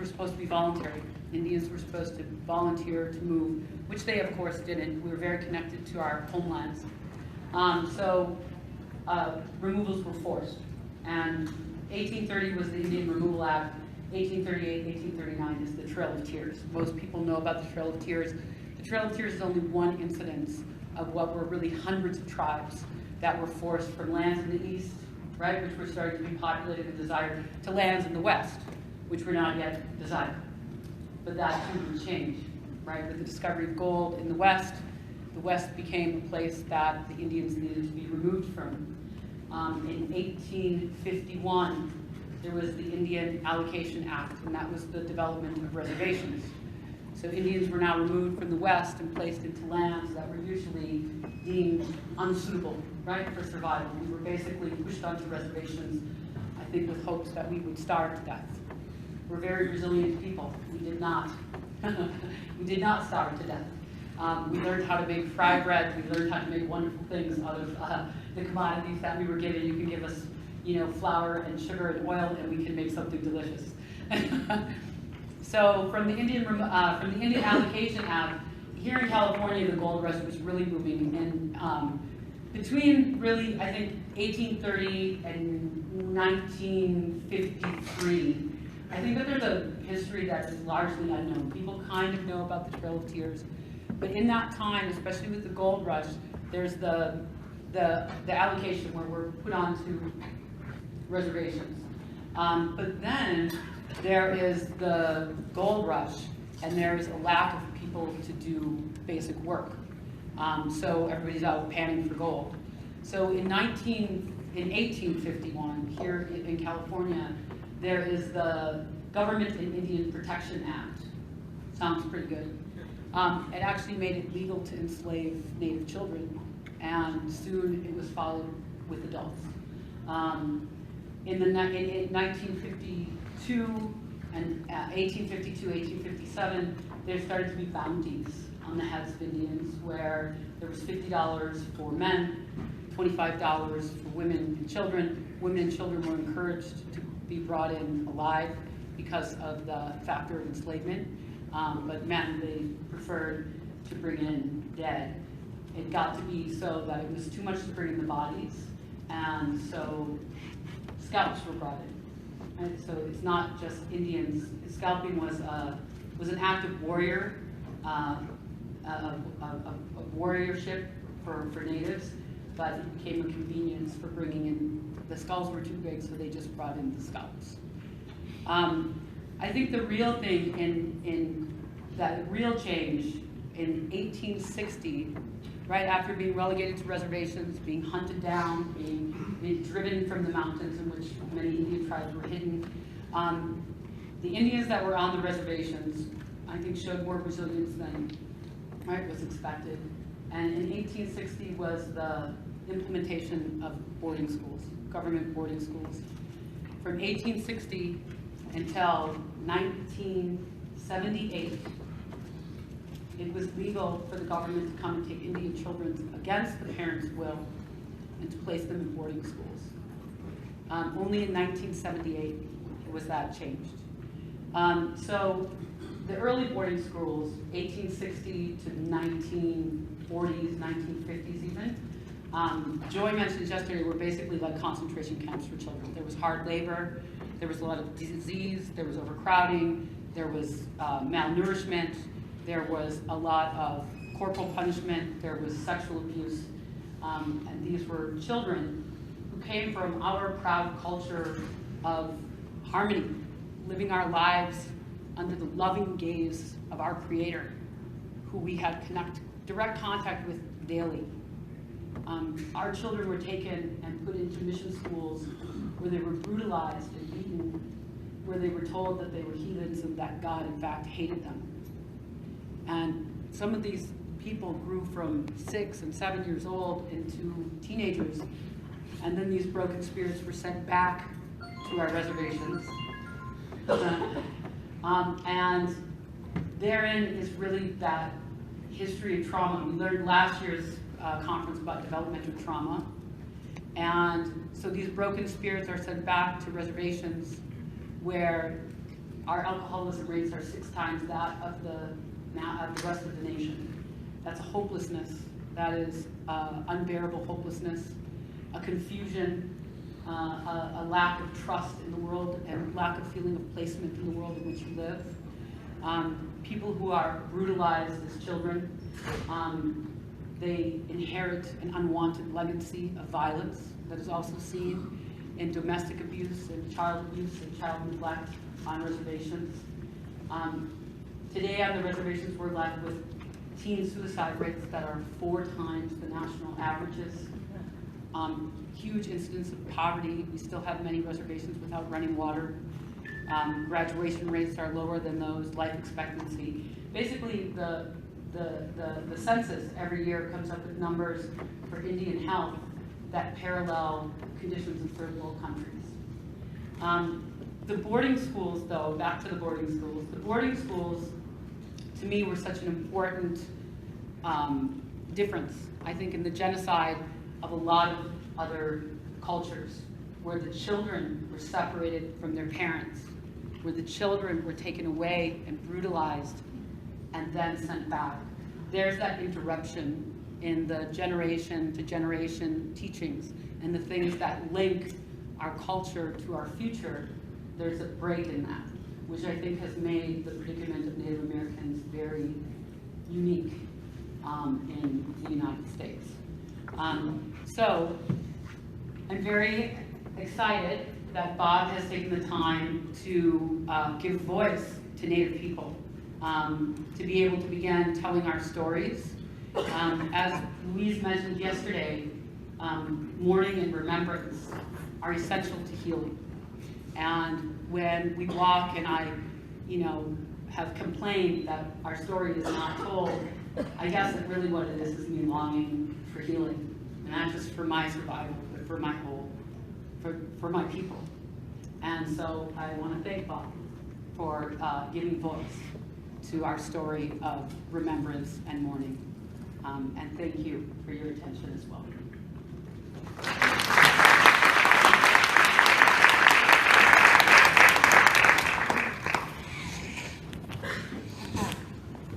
supposed to be voluntary. Indians were supposed to volunteer to move, which they of course didn't. We were very connected to our homelands. Removals were forced. And 1830 was the Indian Removal Act. 1838, 1839 is the Trail of Tears. Most people know about the Trail of Tears. The Trail of Tears is only one incidence of what were really hundreds of tribes that were forced from lands in the east, right, which were starting to be populated and desired, to lands in the west, which were not yet desired. But that too would change, right? With the discovery of gold in the west became a place that the Indians needed to be removed from. In 1851, there was the Indian Allocation Act, and that was the development of reservations. So Indians were now removed from the west and placed into lands that were usually deemed unsuitable, right, for survival. We were basically pushed onto reservations, I think, with hopes that we would starve to death. We're very resilient people. We did not. We did not starve to death. We learned how to make fry bread. We learned how to make wonderful things out of the commodities that we were given. You can give us, flour and sugar and oil, and we can make something delicious. So from the Indian Allocation Act, here in California, the gold rush was really moving. And between really, I think, 1830 and 1953, I think that there's a history that is largely unknown. People kind of know about the Trail of Tears. But in that time, especially with the gold rush, there's the allocation where we're put onto reservations. But then there is the gold rush, and there's a lack of people to do basic work. So everybody's out panning for gold. So in 1851, here in California, there is the Government and Indian Protection Act. Sounds pretty good. It actually made it legal to enslave Native children, and soon it was followed with adults. In 1952 and 1852, 1857, there started to be bounties on the heads of Indians, where there was $50 for men, $25 for women and children. Women and children were encouraged to be brought in alive because of the factor of enslavement. But men, they preferred to bring in dead. It got to be so that it was too much to bring in the bodies, and so scalps were brought in. Right? So it's not just Indians. Scalping was an act of warrior, a warriorship for natives, but it became a convenience for bringing in. The skulls were too big, so they just brought in the scalps. I think the real thing real change in 1860, right after being relegated to reservations, being hunted down, being driven from the mountains in which many Indian tribes were hidden, the Indians that were on the reservations, I think, showed more resilience than was expected. And in 1860 was the implementation of boarding schools, government boarding schools. From 1860 until 1978, it was legal for the government to come and take Indian children against the parents' will and to place them in boarding schools. Only in 1978 was that changed. So the early boarding schools, 1860 to 1940s, 1950s even, Joy mentioned yesterday, were basically like concentration camps for children. There was hard labor, there was a lot of disease, there was overcrowding, there was malnourishment, there was a lot of corporal punishment, there was sexual abuse, and these were children who came from our proud culture of harmony, living our lives under the loving gaze of our Creator, who we had direct contact with daily. Our children were taken and put into mission schools where they were brutalized and beaten, where they were told that they were heathens and that God, in fact, hated them. And some of these people grew from 6 and 7 years old into teenagers, and then these broken spirits were sent back to our reservations. And therein is really that history of trauma. We learned last year's conference about developmental trauma. And so these broken spirits are sent back to reservations where our alcoholism rates are 6 times that of the rest of the nation. That's a hopelessness. That is unbearable hopelessness, a confusion, a lack of trust in the world, and lack of feeling of placement in the world in which you live. People who are brutalized as children, they inherit an unwanted legacy of violence that is also seen in domestic abuse and child neglect on reservations. Today on the reservations we're left with teen suicide rates that are 4 times the national averages. Huge incidence of poverty. We still have many reservations without running water. Graduation rates are lower than those, life expectancy. Basically, the census every year comes up with numbers for Indian health that parallel conditions in third world countries. The boarding schools, though, back to the boarding schools. The boarding schools, to me, were such an important difference, I think, in the genocide of a lot of other cultures, where the children were separated from their parents, where the children were taken away and brutalized and then sent back. There's that interruption in the generation to generation teachings and the things that link our culture to our future. There's a break in that, which I think has made the predicament of Native Americans very unique in the United States. So I'm very excited that Bob has taken the time to give voice to Native people, to be able to begin telling our stories. As Louise mentioned yesterday, mourning and remembrance are essential to healing. And when we walk and I, have complained that our story is not told, I guess that really what it is me longing for healing. And not just for my survival, but for my whole, for my people. And so I want to thank Bob for giving voice to our story of remembrance and mourning. And thank you for your attention as well.